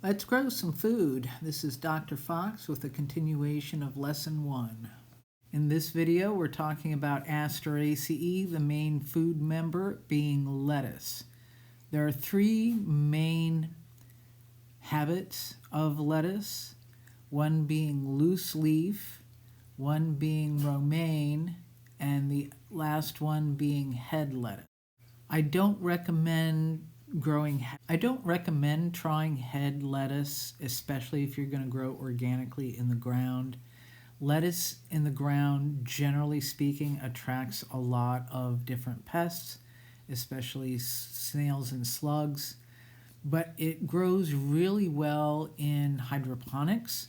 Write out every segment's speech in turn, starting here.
Let's grow some food. This is Dr. Fox with a continuation of Lesson 1. In this video, we're talking about Asteraceae, the main food member being lettuce. There are three main habits of lettuce, one being loose leaf, one being romaine, and the last one being head lettuce. I don't recommend trying head lettuce, especially if you're going to grow organically in the ground. Lettuce in the ground, generally speaking, attracts a lot of different pests, especially snails and slugs, but it grows really well in hydroponics.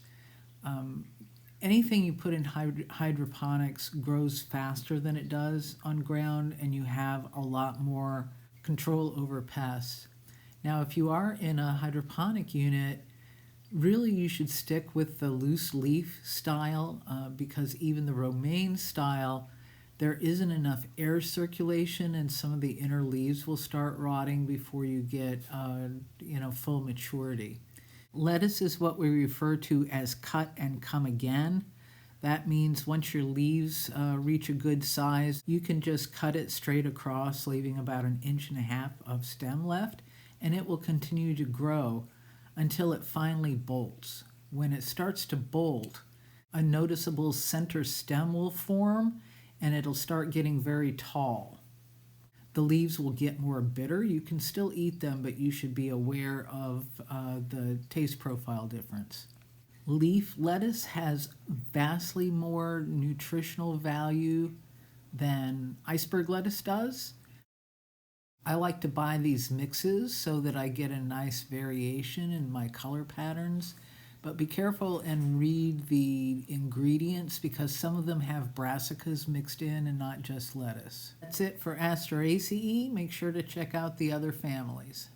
Anything you put in hydroponics grows faster than it does on ground, and you have a lot more control over pests. Now, if you are in a hydroponic unit, really you should stick with the loose leaf style because even the romaine style, there isn't enough air circulation and some of the inner leaves will start rotting before you get full maturity. Lettuce is what we refer to as cut and come again. That means once your leaves reach a good size, you can just cut it straight across, leaving about 1.5 inches of stem left, and it will continue to grow until it finally bolts. When it starts to bolt, a noticeable center stem will form, and it'll start getting very tall. The leaves will get more bitter. You can still eat them, but you should be aware of the taste profile difference. Leaf lettuce has vastly more nutritional value than iceberg lettuce does. I like to buy these mixes so that I get a nice variation in my color patterns, but be careful and read the ingredients because some of them have brassicas mixed in and not just lettuce. That's it for Asteraceae. Make sure to check out the other families.